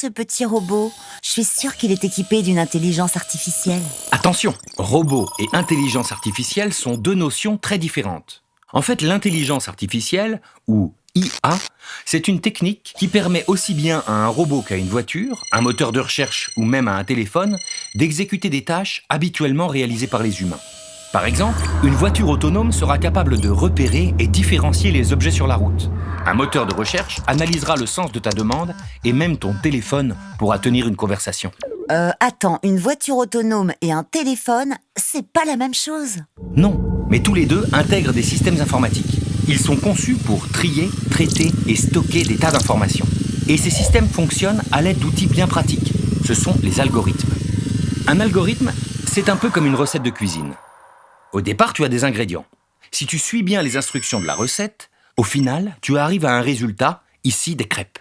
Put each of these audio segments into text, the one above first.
ce petit robot? Je suis sûre qu'il est équipé d'une intelligence artificielle. Attention, robot et intelligence artificielle sont deux notions très différentes. En fait, l'intelligence artificielle, ou IA, c'est une technique qui permet aussi bien à un robot qu'à une voiture, un moteur de recherche ou même à un téléphone d'exécuter des tâches habituellement réalisées par les humains. Par exemple, une voiture autonome sera capable de repérer et différencier les objets sur la route. Un moteur de recherche analysera le sens de ta demande et même ton téléphone pourra tenir une conversation. Attends, une voiture autonome et un téléphone, c'est pas la même chose? Non, mais tous les deux intègrent des systèmes informatiques. Ils sont conçus pour trier, traiter et stocker des tas d'informations. Et ces systèmes fonctionnent à l'aide d'outils bien pratiques. Ce sont les algorithmes. Un algorithme, c'est un peu comme une recette de cuisine. Au départ, tu as des ingrédients. Si tu suis bien les instructions de la recette, au final, tu arrives à un résultat, ici des crêpes.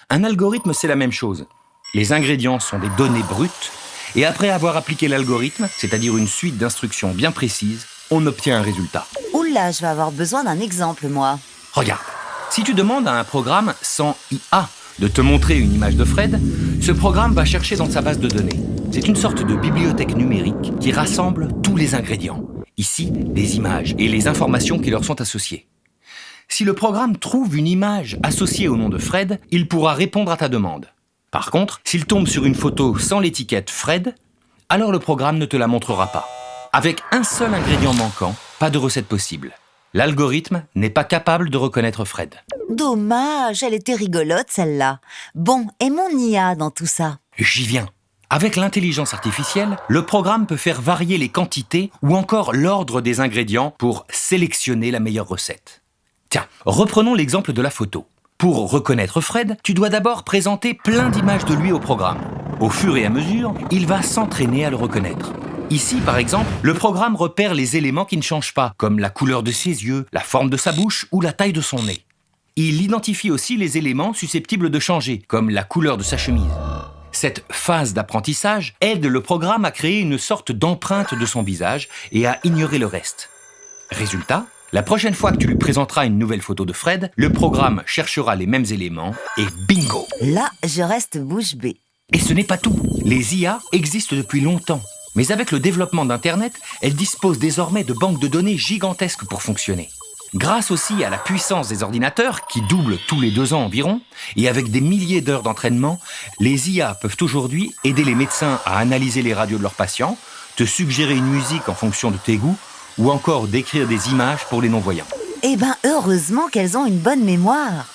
Un algorithme, c'est la même chose. Les ingrédients sont des données brutes, et après avoir appliqué l'algorithme, c'est-à-dire une suite d'instructions bien précises, on obtient un résultat. Oula, je vais avoir besoin d'un exemple, moi. Regarde, si tu demandes à un programme sans IA de te montrer une image de Fred, ce programme va chercher dans sa base de données. C'est une sorte de bibliothèque numérique qui rassemble tous les ingrédients. Ici, les images et les informations qui leur sont associées. Si le programme trouve une image associée au nom de Fred, il pourra répondre à ta demande. Par contre, s'il tombe sur une photo sans l'étiquette Fred, alors le programme ne te la montrera pas. Avec un seul ingrédient manquant, pas de recette possible. L'algorithme n'est pas capable de reconnaître Fred. Dommage, elle était rigolote celle-là. Bon, et mon IA dans tout ça? J'y viens. Avec l'intelligence artificielle, le programme peut faire varier les quantités ou encore l'ordre des ingrédients pour sélectionner la meilleure recette. Tiens, reprenons l'exemple de la photo. Pour reconnaître Fred, tu dois d'abord présenter plein d'images de lui au programme. Au fur et à mesure, il va s'entraîner à le reconnaître. Ici, par exemple, le programme repère les éléments qui ne changent pas, comme la couleur de ses yeux, la forme de sa bouche ou la taille de son nez. Il identifie aussi les éléments susceptibles de changer, comme la couleur de sa chemise. Cette phase d'apprentissage aide le programme à créer une sorte d'empreinte de son visage et à ignorer le reste. Résultat, la prochaine fois que tu lui présenteras une nouvelle photo de Fred, le programme cherchera les mêmes éléments et bingo! Là, je reste bouche bée. Et ce n'est pas tout. Les IA existent depuis longtemps. Mais avec le développement d'Internet, elles disposent désormais de banques de données gigantesques pour fonctionner. Grâce aussi à la puissance des ordinateurs, qui doublent tous les 2 ans environ, et avec des milliers d'heures d'entraînement, les IA peuvent aujourd'hui aider les médecins à analyser les radios de leurs patients, te suggérer une musique en fonction de tes goûts, ou encore décrire des images pour les non-voyants. Eh ben, heureusement qu'elles ont une bonne mémoire.